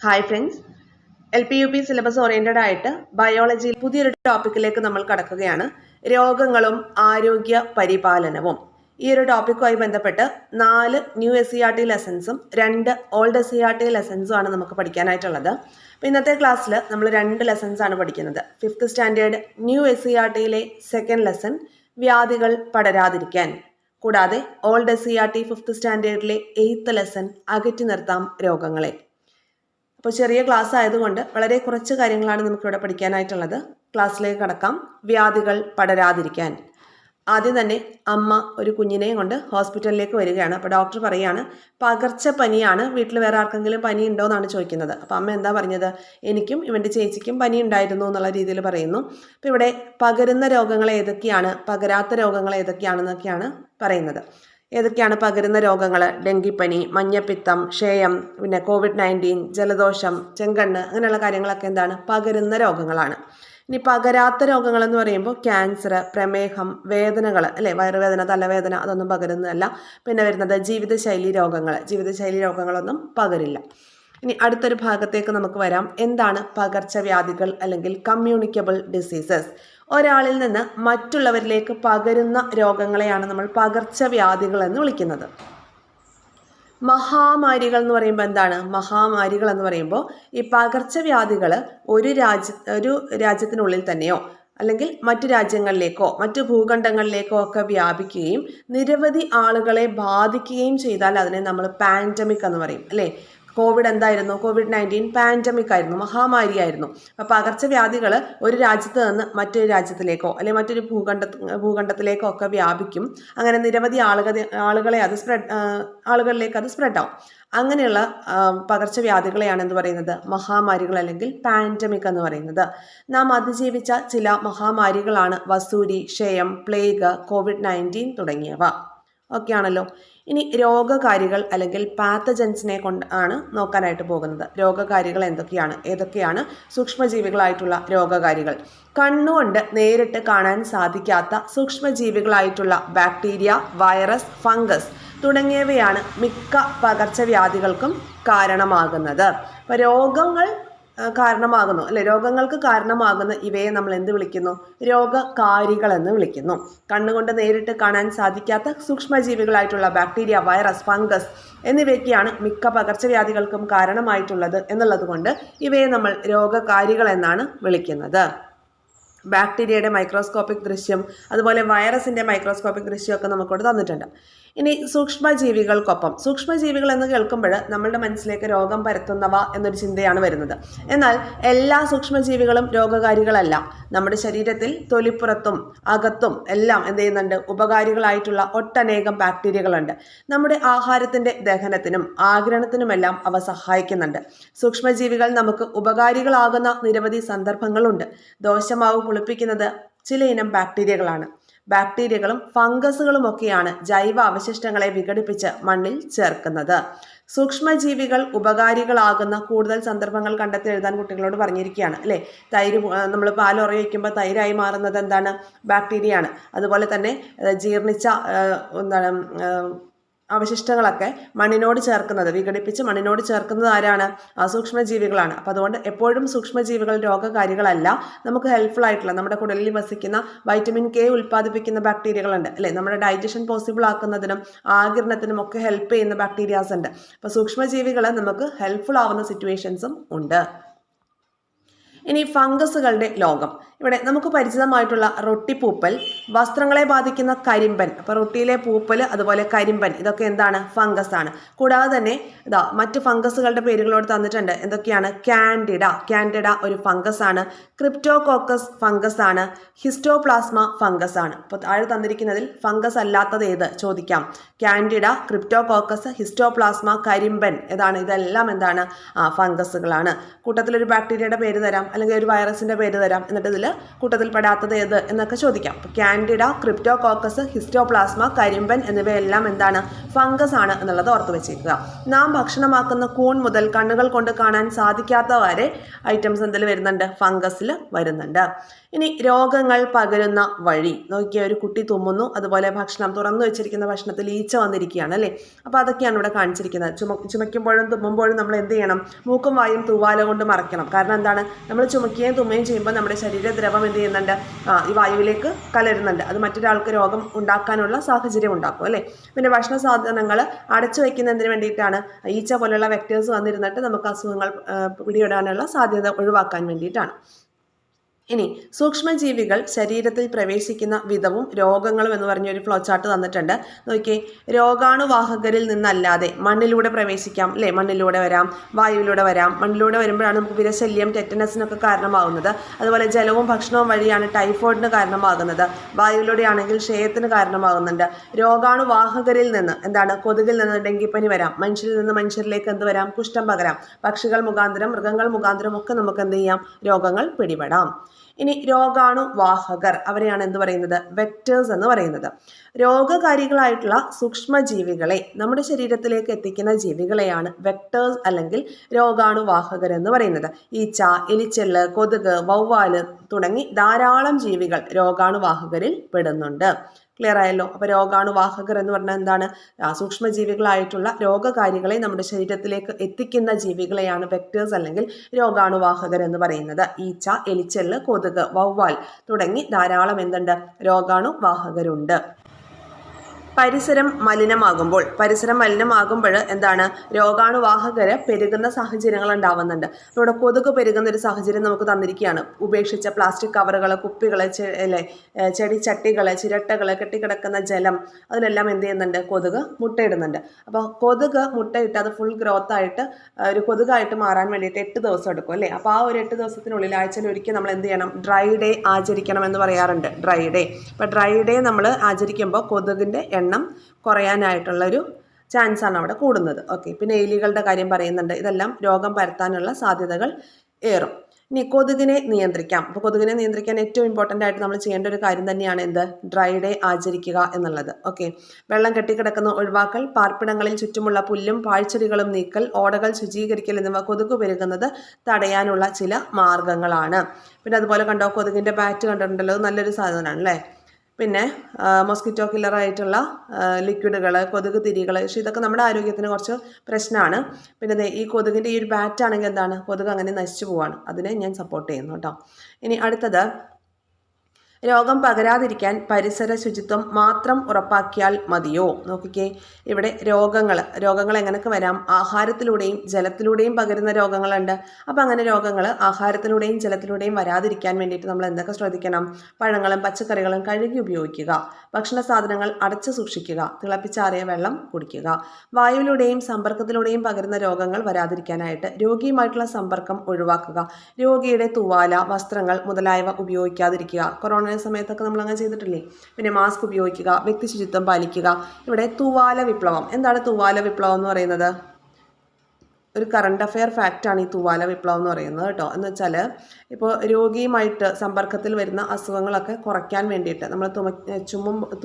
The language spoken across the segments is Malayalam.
Hi friends, LP-UP syllabus oriented ആയിട്ട് ബയോളജിയിൽ പുതിയൊരു ടോപ്പിക്കിലേക്ക് നമ്മൾ കടക്കുകയാണ്. രോഗങ്ങളും ആരോഗ്യ പരിപാലനവും. ഈ ഒരു ടോപ്പിക്കുമായി ബന്ധപ്പെട്ട് 4 ന്യൂ SCERT ലെസൺസും 2 ഓൾഡ് SCERT ലെസൺസും ആണ് നമുക്ക് പഠിക്കാനായിട്ടുള്ളത്. അപ്പോൾ ഇന്നത്തെ ക്ലാസ്സിൽ നമ്മൾ 2 ലെസൺസ് ആണ് പഠിക്കുന്നത്. 5th സ്റ്റാൻഡേർഡ് ന്യൂ SCERTയിലെ സെക്കൻഡ് ലെസൺ വ്യാധികൾ പടരാതിരിക്കാൻ, കൂടാതെ old SCERT 5th സ്റ്റാൻഡേർഡിലെ 8th lesson അകറ്റി നിർത്താം രോഗങ്ങളെ. അപ്പോൾ ചെറിയ ക്ലാസ് ആയതുകൊണ്ട് വളരെ കുറച്ച് കാര്യങ്ങളാണ് നമുക്കിവിടെ പഠിക്കാനായിട്ടുള്ളത്. ക്ലാസ്സിലേക്ക് കടക്കാം. വ്യാധികൾ പടരാതിരിക്കാൻ. ആദ്യം തന്നെ അമ്മ ഒരു കുഞ്ഞിനെയും കൊണ്ട് ഹോസ്പിറ്റലിലേക്ക് വരികയാണ്. അപ്പോൾ ഡോക്ടർ പറയുകയാണ് പകർച്ചപ്പനിയാണ്, വീട്ടിൽ വേറെ ആർക്കെങ്കിലും പനി ഉണ്ടോ എന്നാണ് ചോദിക്കുന്നത്. അപ്പോൾ അമ്മ എന്താ പറഞ്ഞത്? എനിക്കും ഇവൻ്റെ ചേച്ചിക്കും പനി ഉണ്ടായിരുന്നു എന്നുള്ള രീതിയിൽ പറയുന്നു. അപ്പോൾ ഇവിടെ പകരുന്ന രോഗങ്ങൾ ഏതൊക്കെയാണ്, പകരാത്ത രോഗങ്ങൾ ഏതൊക്കെയാണെന്നൊക്കെയാണ് പറയുന്നത്. ഏതൊക്കെയാണ് പകരുന്ന രോഗങ്ങൾ? ഡെങ്കിപ്പനി, മഞ്ഞപ്പിത്തം, ക്ഷയം, പിന്നെ COVID-19, ജലദോഷം, ചെങ്കണ്ണ്, അങ്ങനെയുള്ള കാര്യങ്ങളൊക്കെ എന്താണ്? പകരുന്ന രോഗങ്ങളാണ്. ഇനി പകരാത്ത രോഗങ്ങളെന്ന് പറയുമ്പോൾ ക്യാൻസർ, പ്രമേഹം, വേദനകൾ അല്ലേ, വയറുവേദന, തലവേദന, അതൊന്നും പകരുന്നതല്ല. പിന്നെ വരുന്നത് ജീവിതശൈലി രോഗങ്ങൾ. ജീവിതശൈലി രോഗങ്ങളൊന്നും പകരില്ല. ഇനി അടുത്തൊരു ഭാഗത്തേക്ക് നമുക്ക് വരാം. എന്താണ് പകർച്ചവ്യാധികൾ അല്ലെങ്കിൽ കമ്മ്യൂണിക്കബിൾ ഡിസീസസ്? ഒരാളിൽ നിന്ന് മറ്റുള്ളവരിലേക്ക് പകരുന്ന രോഗങ്ങളെയാണ് നമ്മൾ പകർച്ചവ്യാധികൾ എന്ന് വിളിക്കുന്നത്. മഹാമാരികൾ എന്ന് പറയുമ്പോൾ എന്താണ്? മഹാമാരികൾ എന്ന് പറയുമ്പോൾ ഈ പകർച്ചവ്യാധികൾ ഒരു രാജ്യത്തിനുള്ളിൽ തന്നെയോ അല്ലെങ്കിൽ മറ്റു രാജ്യങ്ങളിലേക്കോ മറ്റു ഭൂഖണ്ഡങ്ങളിലേക്കോ ഒക്കെ വ്യാപിക്കുകയും നിരവധി ആളുകളെ ബാധിക്കുകയും ചെയ്താൽ അതിനെ നമ്മൾ പാൻഡമിക് എന്ന് പറയും അല്ലേ. കോവിഡ് എന്തായിരുന്നു? COVID-19 പാൻഡമിക് ആയിരുന്നു, മഹാമാരിയായിരുന്നു. അപ്പോൾ പകർച്ചവ്യാധികൾ ഒരു രാജ്യത്ത് നിന്ന് മറ്റൊരു രാജ്യത്തിലേക്കോ അല്ലെങ്കിൽ മറ്റൊരു ഭൂഖണ്ഡത്തിലേക്കോ ഒക്കെ വ്യാപിക്കും. അങ്ങനെ നിരവധി ആളുകളിലേക്ക് അത് സ്പ്രെഡ് ആവും. അങ്ങനെയുള്ള പകർച്ചവ്യാധികളെയാണ് എന്ത് പറയുന്നത്? മഹാമാരികൾ അല്ലെങ്കിൽ പാൻഡമിക് എന്ന് പറയുന്നത്. നാം അതിജീവിച്ച ചില മഹാമാരികളാണ് വസൂരി, ക്ഷയം, പ്ലേഗ്, COVID-19 തുടങ്ങിയവ. ഓക്കെ ആണല്ലോ. ഇനി രോഗകാരികൾ അല്ലെങ്കിൽ പാത്തജൻസിനെ ആണ് നോക്കാനായിട്ട് പോകുന്നത്. രോഗകാരികൾ ഏതൊക്കെയാണ്? സൂക്ഷ്മജീവികളായിട്ടുള്ള രോഗകാരികൾ. കണ്ണുകൊണ്ട് നേരിട്ട് കാണാൻ സാധിക്കാത്ത സൂക്ഷ്മജീവികളായിട്ടുള്ള ബാക്ടീരിയ, വൈറസ്, ഫംഗസ് തുടങ്ങിയവയാണ് മിക്ക പകർച്ചവ്യാധികൾക്കും കാരണമാകുന്നത്. അപ്പോൾ രോഗങ്ങൾക്ക് കാരണമാകുന്ന ഇവയെ നമ്മൾ എന്ത് വിളിക്കുന്നു? രോഗകാരികൾ എന്ന് വിളിക്കുന്നു. കണ്ണുകൊണ്ട് നേരിട്ട് കാണാൻ സാധിക്കാത്ത സൂക്ഷ്മജീവികളായിട്ടുള്ള ബാക്ടീരിയ, വൈറസ്, ഫംഗസ് എന്നിവയൊക്കെയാണ് മിക്ക പകർച്ചവ്യാധികൾക്കും കാരണമായിട്ടുള്ളത് എന്നുള്ളത് കൊണ്ട് ഇവയെ നമ്മൾ രോഗകാരികൾ എന്നാണ് വിളിക്കുന്നത്. ബാക്ടീരിയയുടെ മൈക്രോസ്കോപ്പിക് ദൃശ്യം, അതുപോലെ വൈറസിൻ്റെ മൈക്രോസ്കോപ്പിക് ദൃശ്യമൊക്കെ നമുക്കിവിടെ തന്നിട്ടുണ്ട്. ഇനി സൂക്ഷ്മജീവികൾക്കൊപ്പം, സൂക്ഷ്മജീവികൾ എന്ന് കേൾക്കുമ്പോൾ നമ്മളുടെ മനസ്സിലേക്ക് രോഗം പരത്തുന്നവ എന്നൊരു ചിന്തയാണ് വരുന്നത്. എന്നാൽ എല്ലാ സൂക്ഷ്മജീവികളും രോഗകാരികളല്ല. നമ്മുടെ ശരീരത്തിൽ തൊലിപ്പുറത്തും അകത്തും എല്ലാം എന്ത് ചെയ്യുന്നുണ്ട്? ഉപകാരികളായിട്ടുള്ള ഒട്ടനേകം ബാക്ടീരിയകളുണ്ട്. നമ്മുടെ ആഹാരത്തിൻ്റെ ദഹനത്തിനും ആഗിരണത്തിനുമെല്ലാം അവ സഹായിക്കുന്നുണ്ട്. സൂക്ഷ്മജീവികൾ നമുക്ക് ഉപകാരികളാകുന്ന നിരവധി സന്ദർഭങ്ങളുണ്ട്. ദോശമാവ് പുളിപ്പിക്കുന്നത് ചില ഇനം ബാക്ടീരിയകളാണ്. ബാക്ടീരിയകളും ഫംഗസുകളും ഒക്കെയാണ് ജൈവ അവശിഷ്ടങ്ങളെ വിഘടിപ്പിച്ച് മണ്ണിൽ ചേർക്കുന്നത്. സൂക്ഷ്മജീവികൾ ഉപകാരികളാകുന്ന കൂടുതൽ സന്ദർഭങ്ങൾ കണ്ടെത്തി എഴുതാൻ കുട്ടികളോട് പറഞ്ഞിരിക്കുകയാണ് അല്ലേ. തൈര്, നമ്മൾ പാൽ ഉറ വയ്ക്കുമ്പോൾ തൈരായി മാറുന്നത് എന്താണ്? ബാക്ടീരിയയാണ്. അതുപോലെ തന്നെ ജീർണിച്ച അവശിഷ്ടങ്ങളൊക്കെ മണ്ണിനോട് ചേർക്കുന്നത്, വിഘടിപ്പിച്ച് മണ്ണിനോട് ചേർക്കുന്നത് ആരാണ്? സൂക്ഷ്മജീവികളാണ്. അപ്പോൾ അതുകൊണ്ട് എപ്പോഴും സൂക്ഷ്മജീവികൾ രോഗകാരികളല്ല. നമുക്ക് ഹെൽപ്ഫുൾ ആയിട്ടുള്ള, നമ്മുടെ കുടലിൽ വസിക്കുന്ന വൈറ്റമിൻ K ഉൽപ്പാദിപ്പിക്കുന്ന ബാക്ടീരിയകളുണ്ട് അല്ലേ. നമ്മുടെ ഡൈജഷൻ പോസിബിൾ ആക്കുന്നതിനും ആഗിരണത്തിനും ഒക്കെ ഹെൽപ്പ് ചെയ്യുന്ന ബാക്ടീരിയാസ് ഉണ്ട്. അപ്പോൾ സൂക്ഷ്മജീവികൾ നമുക്ക് ഹെൽപ്ഫുൾ ആവുന്ന സിറ്റുവേഷൻസും ഉണ്ട്. ഇനി ഫംഗസുകളുടെ ലോകം. ഇവിടെ നമുക്ക് പരിചിതമായിട്ടുള്ള റൊട്ടിപ്പൂപ്പൽ, വസ്ത്രങ്ങളെ ബാധിക്കുന്ന കരിമ്പൻ. അപ്പോൾ റൊട്ടിയിലെ പൂപ്പൽ, അതുപോലെ കരിമ്പൻ, ഇതൊക്കെ എന്താണ്? ഫംഗസ് ആണ്. കൂടാതെ തന്നെ മറ്റ് ഫംഗസുകളുടെ പേരുകളോട് തന്നിട്ടുണ്ട്. എന്തൊക്കെയാണ്? കാൻഡിഡ ഒരു ഫംഗസ് ആണ്. ക്രിപ്റ്റോകോക്കസ് ഫംഗസ് ആണ്. ഹിസ്റ്റോപ്ലാസ്മ ഫംഗസ് ആണ്. അപ്പോൾ താഴെ തന്നിരിക്കുന്നതിൽ ഫംഗസ് അല്ലാത്തത് ഏത് ചോദിക്കാം. കാൻഡിഡ, ക്രിപ്റ്റോകോക്കസ്, ഹിസ്റ്റോപ്ലാസ്മ, കരിമ്പൻ, ഇതെല്ലാം എന്താണ്? ഫംഗസുകളാണ്. കൂട്ടത്തിലൊരു ബാക്ടീരിയയുടെ പേര് തരാം. അല്ലെങ്കിൽ ഒരു വൈറസിൻ്റെ പേര് തരാം, എന്നിട്ട് ഇതിൽ കൂട്ടത്തിൽ പെടാത്തത് ഏത് എന്നൊക്കെ ചോദിക്കാം. അപ്പോൾ കാൻഡിഡ, ക്രിപ്റ്റോകോക്കസ്, ഹിസ്റ്റോപ്ലാസ്മ, കരിമ്പൻ എന്നിവയെല്ലാം എന്താണ്? ഫംഗസ് ആണ് എന്നുള്ളത് ഓർത്ത് വെച്ചേക്കുക. നാം ഭക്ഷണമാക്കുന്ന കൂൺ മുതൽ കണ്ണുകൾ കൊണ്ട് കാണാൻ സാധിക്കാത്ത വരെ ഐറ്റംസ് എന്തിൽ വരുന്നുണ്ട്? ഫംഗസിൽ വരുന്നുണ്ട്. ഇനി രോഗങ്ങൾ പകരുന്ന വഴി നോക്കിയ, ഒരു കുട്ടി തുമ്മുന്നു, അതുപോലെ ഭക്ഷണം തുറന്നു വെച്ചിരിക്കുന്ന ഭക്ഷണത്തിൽ ഈച്ച വന്നിരിക്കുകയാണ് അല്ലേ. അപ്പോൾ അതൊക്കെയാണ് ഇവിടെ കാണിച്ചിരിക്കുന്നത്. ചുമയ്ക്കുമ്പോഴും തുമ്മുമ്പോഴും നമ്മൾ എന്ത് ചെയ്യണം? മൂക്കും വായും തൂവാല കൊണ്ട് മറയ്ക്കണം. കാരണം എന്താണ്? നമ്മൾ ചുമക്കുകയും തുമ്മുകയും ചെയ്യുമ്പോൾ നമ്മുടെ ശരീരദ്രവം എന്ത് ചെയ്യുന്നുണ്ട്? ഈ വായുവിലേക്ക് കലരുന്നുണ്ട്. അത് മറ്റൊരാൾക്ക് രോഗം ഉണ്ടാക്കാനുള്ള സാഹചര്യം ഉണ്ടാക്കും അല്ലേ. പിന്നെ ഭക്ഷണ സാധനങ്ങൾ അടച്ചു വയ്ക്കുന്നതിന് വേണ്ടിയിട്ടാണ്. ഈച്ച പോലുള്ള വെക്ടേഴ്സ് വന്നിരുന്നിട്ട് നമുക്ക് അസുഖങ്ങൾ പിടിപെടാനുള്ള സാധ്യത ഒഴിവാക്കാൻ വേണ്ടിയിട്ടാണ്. ഇനി സൂക്ഷ്മജീവികൾ ശരീരത്തിൽ പ്രവേശിക്കുന്ന വിധവും രോഗങ്ങളും എന്ന് പറഞ്ഞൊരു ഫ്ലോ ചാർട്ട് തന്നിട്ടുണ്ട്. നോക്കിയേ, രോഗാണുവാഹകരിൽ നിന്നല്ലാതെ മണ്ണിലൂടെ പ്രവേശിക്കാം അല്ലേ. മണ്ണിലൂടെ വരാം, വായുവിലൂടെ വരാം. മണ്ണിലൂടെ വരുമ്പോഴാണ് നമുക്ക് വിരശല്യം, ടെറ്റനസിനൊക്കെ കാരണമാകുന്നത്. അതുപോലെ ജലവും ഭക്ഷണവും വഴിയാണ് ടൈഫോയിഡിന് കാരണമാകുന്നത്. വായുവിലൂടെയാണെങ്കിൽ ക്ഷയത്തിന് കാരണമാകുന്നുണ്ട്. രോഗാണുവാഹകരിൽ നിന്ന് എന്താണ്? കൊതുകിൽ നിന്ന് ഡെങ്കിപ്പനി വരാം. മനുഷ്യരിൽ നിന്ന് മനുഷ്യരിലേക്ക് എന്ത് വരാം? കുഷ്ഠം പകരാം. പക്ഷികൾ മുഖാന്തരം, മൃഗങ്ങൾ മുഖാന്തരം ഒക്കെ നമുക്ക് എന്ത് ചെയ്യാം? രോഗങ്ങൾ പിടിപെടാം. ഇനി രോഗാണുവാഹകർ, അവരെയാണ് എന്ത് പറയുന്നത്? വെക്ടേഴ്സ് എന്ന് പറയുന്നത്. രോഗകാരികളായിട്ടുള്ള സൂക്ഷ്മജീവികളെ നമ്മുടെ ശരീരത്തിലേക്ക് എത്തിക്കുന്ന ജീവികളെയാണ് വെക്ടേഴ്സ് അല്ലെങ്കിൽ രോഗാണുവാഹകർ എന്ന് പറയുന്നത്. ഈച്ച, എലിച്ചെല്ല്, കൊതുക്, വവ്വാല് തുടങ്ങി ധാരാളം ജീവികൾ രോഗാണുവാഹകരിൽ പെടുന്നുണ്ട്. ക്ലിയർ ആയല്ലോ. അപ്പോൾ രോഗാണുവാഹകർ എന്ന് പറഞ്ഞാൽ എന്താണ്? സൂക്ഷ്മജീവികളായിട്ടുള്ള രോഗകാരികളെ നമ്മുടെ ശരീരത്തിലേക്ക് എത്തിക്കുന്ന ജീവികളെയാണ് വെക്ടേഴ്സ് അല്ലെങ്കിൽ രോഗാണുവാഹകർ എന്ന് പറയുന്നത്. ഈച്ച, എലിച്ചെല്ല്, കൊതുക്, വവ്വാൽ തുടങ്ങി ധാരാളം എന്തുണ്ട്? രോഗാണുവാഹകരുണ്ട്. പരിസരം മലിനമാകുമ്പോൾ എന്താണ്? രോഗാണുവാഹകർ പെരുകുന്ന സാഹചര്യങ്ങൾ ഉണ്ടാവുന്നുണ്ട്. ഇവിടെ കൊതുക് പെരുകുന്ന ഒരു സാഹചര്യം നമുക്ക് തന്നിരിക്കുകയാണ്. ഉപേക്ഷിച്ച പ്ലാസ്റ്റിക് കവറുകൾ, കുപ്പികൾ, ചെടിച്ചട്ടികൾ, ചിരട്ടകൾ, കെട്ടിക്കിടക്കുന്ന ജലം, അതിലെല്ലാം എന്ത് ചെയ്യുന്നുണ്ട്? കൊതുക് മുട്ടയിടുന്നുണ്ട്. അപ്പോൾ കൊതുക് മുട്ടയിട്ട് അത് ഫുൾ ഗ്രോത്ത് ആയിട്ട് ഒരു കൊതുകായിട്ട് മാറാൻ വേണ്ടിയിട്ട് 8 ദിവസം എടുക്കും അല്ലേ. അപ്പോൾ ആ ഒരു 8 ദിവസത്തിനുള്ളിൽ ആഴ്ചയിൽ ഒരിക്കൽ നമ്മൾ എന്ത് ചെയ്യണം? ഡ്രൈ ഡേ ആചരിക്കണം എന്ന് പറയാറുണ്ട്. Dry day. അപ്പോൾ ഡ്രൈ ഡേ നമ്മൾ ആചരിക്കുമ്പോൾ കൊതുകിൻ്റെ എണ്ണം കുറയാനായിട്ടുള്ളൊരു ചാൻസാണ് അവിടെ കൂടുന്നത്. ഓക്കെ. പിന്നെ എലികളുടെ കാര്യം പറയുന്നുണ്ട്. ഇതെല്ലാം രോഗം പരത്താനുള്ള സാധ്യതകൾ ഏറും. ഇനി കൊതുകിനെ നിയന്ത്രിക്കാം. അപ്പോൾ കൊതുകിനെ നിയന്ത്രിക്കാൻ ഏറ്റവും ഇമ്പോർട്ടൻ്റ് ആയിട്ട് നമ്മൾ ചെയ്യേണ്ട ഒരു കാര്യം തന്നെയാണ് എന്ത്? ഡ്രൈ ഡേ ആചരിക്കുക എന്നുള്ളത്. ഓക്കെ. വെള്ളം കെട്ടിക്കിടക്കുന്ന ഒഴിവാക്കൽ, പാർപ്പിടങ്ങളിൽ ചുറ്റുമുള്ള പുല്ലും പാഴ്ചെടികളും നീക്കൽ, ഓടകൾ ശുചീകരിക്കൽ എന്നിവ കൊതുക് പെരുകുന്നത് തടയാനുള്ള ചില മാർഗങ്ങളാണ്. പിന്നെ അതുപോലെ കണ്ടോ, കൊതുകിൻ്റെ ബാറ്റ് കണ്ടിട്ടുണ്ടല്ലോ, നല്ലൊരു സാധനമാണ് അല്ലേ. പിന്നെ മോസ്കിറ്റോ കില്ലറായിട്ടുള്ള ലിക്വിഡുകൾ, കൊതുക് തിരികൾ, പക്ഷേ ഇതൊക്കെ നമ്മുടെ ആരോഗ്യത്തിന് കുറച്ച് പ്രശ്നമാണ്. പിന്നെ ഈ കൊതുകിൻ്റെ ഈ ഒരു ബാറ്റാണെങ്കിൽ എന്താണ്? കൊതുക് അങ്ങനെ നശിച്ചു പോവാണ്. അതിനെ ഞാൻ സപ്പോർട്ട് ചെയ്യുന്നു കേട്ടോ. ഇനി അടുത്തത്, രോഗം പകരാതിരിക്കാൻ പരിസര ശുചിത്വം മാത്രം ഉറപ്പാക്കിയാൽ മതിയോ? നോക്കിക്കേ, ഇവിടെ രോഗങ്ങൾ എങ്ങനെയൊക്കെ വരാം? ആഹാരത്തിലൂടെയും ജലത്തിലൂടെയും പകരുന്ന രോഗങ്ങളുണ്ട്. അപ്പോൾ അങ്ങനെ രോഗങ്ങൾ ആഹാരത്തിലൂടെയും ജലത്തിലൂടെയും വരാതിരിക്കാൻ വേണ്ടിയിട്ട് നമ്മൾ എന്തൊക്കെ ശ്രദ്ധിക്കണം? പഴങ്ങളും പച്ചക്കറികളും കഴുകി ഉപയോഗിക്കുക, ഭക്ഷണ സാധനങ്ങൾ അടച്ചു സൂക്ഷിക്കുക, തിളപ്പിച്ചാറിയ വെള്ളം കുടിക്കുക. വായുവിലൂടെയും സമ്പർക്കത്തിലൂടെയും പകരുന്ന രോഗങ്ങൾ വരാതിരിക്കാനായിട്ട് രോഗിയുമായിട്ടുള്ള സമ്പർക്കം ഒഴിവാക്കുക, രോഗിയുടെ തുവാല, വസ്ത്രങ്ങൾ മുതലായവ ഉപയോഗിക്കാതിരിക്കുക. കൊറോണ സമയത്തൊക്കെ നമ്മൾ അങ്ങനെ ചെയ്തിട്ടില്ലേ. പിന്നെ മാസ്ക് ഉപയോഗിക്കുക, വ്യക്തി ശുചിത്വം പാലിക്കുക. ഇവിടെ തൂവാല വിപ്ലവം. എന്താണ് തൂവാല വിപ്ലവം എന്ന് പറയുന്നത്? ഒരു കറണ്ട് അഫെയർ ഫാക്റ്റാണ് ഈ തൂവാല വിപ്ലവം എന്ന് പറയുന്നത് കേട്ടോ. എന്ന് വെച്ചാൽ ഇപ്പോൾ രോഗിയുമായിട്ട് സമ്പർക്കത്തിൽ വരുന്ന അസുഖങ്ങളൊക്കെ കുറയ്ക്കാൻ വേണ്ടിയിട്ട് നമ്മൾ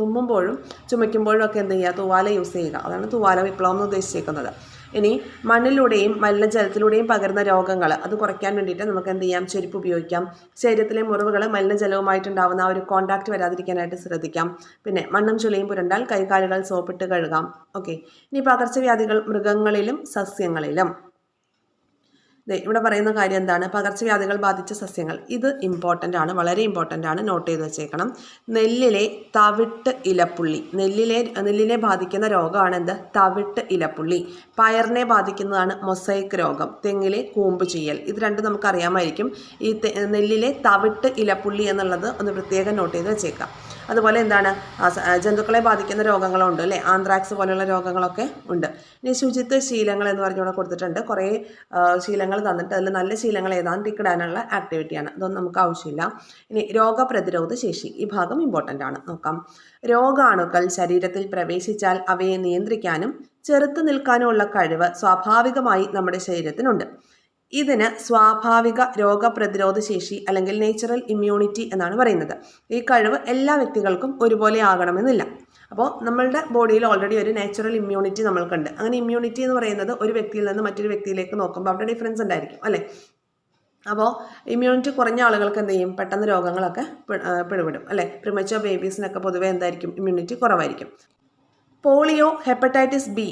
തുമ്മുമ്പോഴും ചുമയ്ക്കുമ്പോഴും ഒക്കെ എന്ത് ചെയ്യുക? തൂവാല യൂസ് ചെയ്യുക. അതാണ് തൂവാല വിപ്ലവം എന്ന് ഉദ്ദേശിച്ചേക്കുന്നത്. ഇനി മണ്ണിലൂടെയും മലിനജലത്തിലൂടെയും പകരുന്ന രോഗങ്ങൾ അത് കുറയ്ക്കാൻ വേണ്ടിയിട്ട് നമുക്ക് എന്ത് ചെയ്യാം? ചെരുപ്പ് ഉപയോഗിക്കാം. ശരീരത്തിലെ മുറിവുകൾ മലിനജലവുമായിട്ടുണ്ടാകുന്ന ആ ഒരു കോണ്ടാക്ട് വരാതിരിക്കാനായിട്ട് ശ്രദ്ധിക്കാം. പിന്നെ മണ്ണും ചുളിയും പുരണ്ടാൽ കൈകാലുകൾ സോപ്പിട്ട് കഴുകാം. ഓക്കെ. ഇനി പകർച്ചവ്യാധികൾ മൃഗങ്ങളിലും സസ്യങ്ങളിലും. ഇവിടെ പറയുന്ന കാര്യം എന്താണ്? പകർച്ചവ്യാധികൾ ബാധിച്ച സസ്യങ്ങൾ. ഇത് ഇമ്പോർട്ടൻ്റ് ആണ്, വളരെ ഇമ്പോർട്ടൻ്റ് ആണ്, നോട്ട് ചെയ്ത് വെച്ചേക്കണം. നെല്ലിലെ തവിട്ട് ഇലപ്പുള്ളി. നെല്ലിനെ ബാധിക്കുന്ന രോഗമാണ് എന്ത്? തവിട്ട് ഇലപ്പുള്ളി. പയറിനെ ബാധിക്കുന്നതാണ് മൊസൈക്ക് രോഗം. തെങ്ങിലെ കൂമ്പ് ചെയ്യൽ. ഇത് രണ്ടും നമുക്കറിയാമായിരിക്കും. ഈ നെല്ലിലെ തവിട്ട് ഇലപ്പുള്ളി എന്നുള്ളത് ഒന്ന് പ്രത്യേകം നോട്ട് ചെയ്ത് വെച്ചേക്കാം. അതുപോലെ എന്താണ്? ജന്തുക്കളെ ബാധിക്കുന്ന രോഗങ്ങളുണ്ട് അല്ലേ. ആന്ത്രാക്സ് പോലെയുള്ള രോഗങ്ങളൊക്കെ ഉണ്ട്. ഇനി ശുചിത്വ ശീലങ്ങൾ എന്ന് പറഞ്ഞുകൂടെ കൊടുത്തിട്ടുണ്ട്. കുറേ ശീലങ്ങൾ തന്നിട്ട് അതിൽ നല്ല ശീലങ്ങൾ ഏതാണ്ട് ടിക്കിടാനുള്ള ആക്ടിവിറ്റിയാണ്. അതൊന്നും നമുക്ക് ആവശ്യമില്ല. ഇനി രോഗപ്രതിരോധ ശേഷി. ഈ ഭാഗം ഇമ്പോർട്ടൻ്റ് ആണ്. നോക്കാം. രോഗാണുക്കൾ ശരീരത്തിൽ പ്രവേശിച്ചാൽ അവയെ നിയന്ത്രിക്കാനും ചെറുത്തു നിൽക്കാനുമുള്ള കഴിവ് സ്വാഭാവികമായി നമ്മുടെ ശരീരത്തിനുണ്ട്. ഇതിന് സ്വാഭാവിക രോഗപ്രതിരോധ ശേഷി അല്ലെങ്കിൽ നേച്ചുറൽ ഇമ്മ്യൂണിറ്റി എന്നാണ് പറയുന്നത്. ഈ കഴിവ് എല്ലാ വ്യക്തികൾക്കും ഒരുപോലെ ആകണമെന്നില്ല. അപ്പോൾ നമ്മളുടെ ബോഡിയിൽ ഓൾറെഡി ഒരു നാച്ചുറൽ ഇമ്മ്യൂണിറ്റി നമ്മൾക്കുണ്ട്. അങ്ങനെ ഇമ്മ്യൂണിറ്റി എന്ന് പറയുന്നത് ഒരു വ്യക്തിയിൽ നിന്ന് മറ്റൊരു വ്യക്തിയിലേക്ക് നോക്കുമ്പോൾ അവിടെ ഡിഫറൻസ് ഉണ്ടായിരിക്കും അല്ലേ. അപ്പോൾ ഇമ്മ്യൂണിറ്റി കുറഞ്ഞ ആളുകൾക്ക് എന്ത് ചെയ്യും, പെട്ടെന്ന് രോഗങ്ങളൊക്കെ പിടിപെടും അല്ലേ. പ്രിമച്വർ ബേബീസിനൊക്കെ പൊതുവേ എന്തായിരിക്കും, ഇമ്മ്യൂണിറ്റി കുറവായിരിക്കും. പോളിയോ, ഹെപ്പറ്റൈറ്റിസ് ബി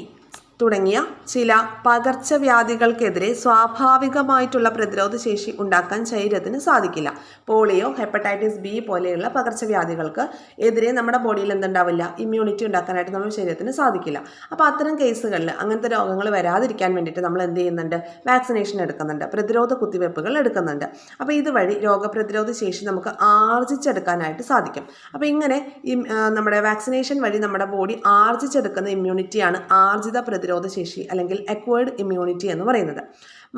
തുടങ്ങിയ ചില പകർച്ചവ്യാധികൾക്കെതിരെ സ്വാഭാവികമായിട്ടുള്ള പ്രതിരോധ ശേഷി ഉണ്ടാക്കാൻ ശരീരത്തിന് സാധിക്കില്ല. പോളിയോ, ഹെപ്പറ്റൈറ്റിസ് ബി പോലെയുള്ള പകർച്ചവ്യാധികൾക്ക് എതിരെ നമ്മുടെ ബോഡിയിൽ എന്തുണ്ടാവില്ല, ഇമ്മ്യൂണിറ്റി ഉണ്ടാക്കാനായിട്ട് നമ്മുടെ ശരീരത്തിന് സാധിക്കില്ല. അപ്പോൾ അത്തരം കേസുകളിൽ അങ്ങനത്തെ രോഗങ്ങൾ വരാതിരിക്കാൻ വേണ്ടിയിട്ട് നമ്മൾ എന്ത് ചെയ്യുന്നുണ്ട്, വാക്സിനേഷൻ എടുക്കുന്നുണ്ട്, പ്രതിരോധ കുത്തിവയ്പ്പുകൾ എടുക്കുന്നുണ്ട്. അപ്പോൾ ഇതുവഴി രോഗപ്രതിരോധ ശേഷി നമുക്ക് ആർജിച്ചെടുക്കാനായിട്ട് സാധിക്കും. അപ്പോൾ ഇങ്ങനെ നമ്മുടെ വാക്സിനേഷൻ വഴി നമ്മുടെ ബോഡി ആർജിച്ചെടുക്കുന്ന ഇമ്മ്യൂണിറ്റിയാണ് ആർജിത പ്രതിരോധ ശേഷി അല്ലെങ്കിൽ അക്വയർഡ് ഇമ്മ്യൂണിറ്റി എന്ന് പറയുന്നത്.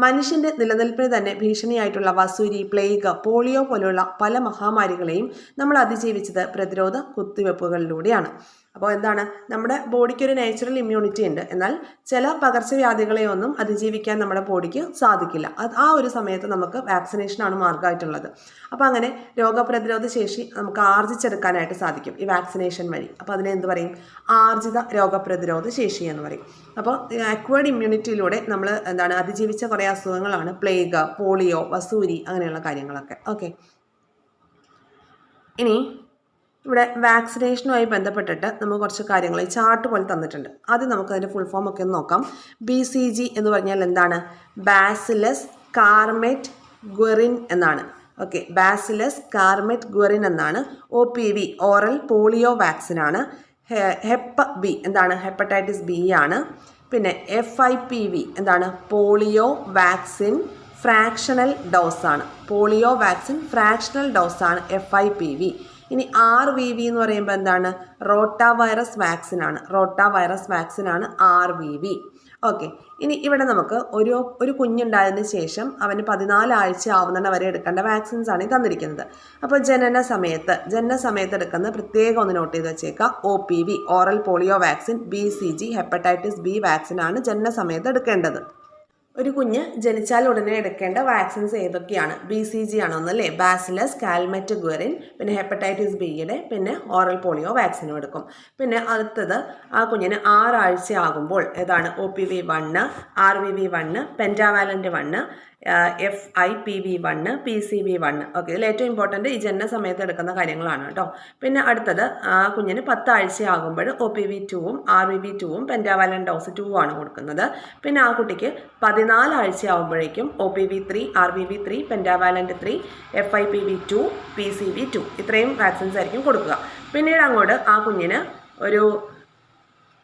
മനുഷ്യന്റെ നിലനിൽപ്പിന് തന്നെ ഭീഷണിയായിട്ടുള്ള വസൂരി, പ്ലേഗ്, പോളിയോ പോലുള്ള പല മഹാമാരികളെയും നമ്മൾ അതിജീവിച്ചത് പ്രതിരോധ കുത്തിവയ്പ്പുകളിലൂടെയാണ്. അപ്പോൾ എന്താണ്, നമ്മുടെ ബോഡിക്ക് ഒരു നാച്ചുറൽ ഇമ്മ്യൂണിറ്റി ഉണ്ട്, എന്നാൽ ചില പകർച്ചവ്യാധികളെ ഒന്നും അതിജീവിക്കാൻ നമ്മുടെ ബോഡിക്ക് സാധിക്കില്ല. ആ ഒരു സമയത്ത് നമുക്ക് വാക്സിനേഷനാണ് മാർഗമായിട്ടുള്ളത്. അപ്പോൾ അങ്ങനെ രോഗപ്രതിരോധ ശേഷി നമുക്ക് ആർജിച്ചെടുക്കാനായിട്ട് സാധിക്കും ഈ വാക്സിനേഷൻ വഴി. അപ്പോൾ അതിനെ എന്ത് പറയും, ആർജിത രോഗപ്രതിരോധ ശേഷി എന്ന് പറയും. അപ്പോൾ അക്വേർഡ് ഇമ്മ്യൂണിറ്റിയിലൂടെ നമ്മൾ എന്താണ് അതിജീവിച്ച കുറേ അസുഖങ്ങളാണ് പ്ലേഗ്, പോളിയോ, വസൂരി അങ്ങനെയുള്ള കാര്യങ്ങളൊക്കെ. ഓക്കെ, ഇനി ഇവിടെ വാക്സിനേഷനുമായി ബന്ധപ്പെട്ടിട്ട് നമുക്ക് കുറച്ച് കാര്യങ്ങൾ ഈ ചാർട്ട് പോലെ തന്നിട്ടുണ്ട്. ആദ്യം നമുക്ക് അതിൻ്റെ ഫുൾ ഫോം ഒക്കെ ഒന്ന് നോക്കാം. BCG എന്ന് പറഞ്ഞാൽ എന്താണ്, ബാസിലസ് കാർമെറ്റ് ഗ്വറിൻ എന്നാണ്. ഓക്കെ, ബാസിലസ് കാർമെറ്റ് ഗ്വറിൻ എന്നാണ്. OPV ഓറൽ പോളിയോ വാക്സിനാണ്. ഹെപ്പ ബി എന്താണ്, ഹെപ്പറ്റൈറ്റിസ് ബി ആണ്. പിന്നെ FIPV എന്താണ്, പോളിയോ വാക്സിൻ ഫ്രാക്ഷണൽ ഡോസാണ്. പോളിയോ വാക്സിൻ ഫ്രാക്ഷണൽ ഡോസാണ് FIPV. ഇനി RVV എന്ന് പറയുമ്പോൾ എന്താണ്, റോട്ടാ വൈറസ് വാക്സിനാണ്. റോട്ടാ വൈറസ് വാക്സിനാണ് RVV. ഓക്കെ, ഇനി ഇവിടെ നമുക്ക് ഒരു കുഞ്ഞുണ്ടായതിന് ശേഷം അവന് 14 ആഴ്ച ആവുന്ന വരെ എടുക്കേണ്ട വാക്സിൻസ് ആണ് ഈ തന്നിരിക്കുന്നത്. അപ്പോൾ ജനന സമയത്ത് എടുക്കുന്ന പ്രത്യേകം ഒന്ന് നോട്ട് ചെയ്ത് വെച്ചേക്കാം. OPV oral polio vaccine, BCG hepatitis B വാക്സിനാണ് ജനന സമയത്ത് എടുക്കേണ്ടത്. ഒരു കുഞ്ഞ് ജനിച്ചാൽ ഉടനെ എടുക്കേണ്ട വാക്സിൻസ് ഏതൊക്കെയാണ്? BCG ആണോന്നല്ലേ, ബാസിലസ് കാൽമെറ്റ് ഗ്വറിൻ, പിന്നെ ഹെപ്പറ്റൈറ്റിസ് ബിയുടെ, പിന്നെ ഓറൽ പോളിയോ വാക്സിനും എടുക്കും. പിന്നെ അടുത്തത് ആ കുഞ്ഞിന് 6 ആഴ്ച ആകുമ്പോൾ ഏതാണ്, OPV 1, RVV 1, pentavalent 1, FIPV 1, PCV 1. Okay, ഇതിൽ ഏറ്റവും ഇമ്പോർട്ടൻ്റ് ഈ ജനന സമയത്ത് എടുക്കുന്ന കാര്യങ്ങളാണ് കേട്ടോ. പിന്നെ അടുത്തത് ആ കുഞ്ഞിന് 10 ആഴ്ച ആകുമ്പോൾ OPV 2ഉം RVV 2ഉം പെൻറ്റാവാലൻ്റ് ഡോസ് 2 ആണ് കൊടുക്കുന്നത്. പിന്നെ ആ കുട്ടിക്ക് 14 ആഴ്ച ആകുമ്പോഴേക്കും OPV 3, RVV 3, pentavalent 3, FIPV 2, PCV 2 ഇത്രയും വാക്സിൻസ് ആയിരിക്കും കൊടുക്കുക. പിന്നീട് അങ്ങോട്ട് ആ കുഞ്ഞിന് ഒരു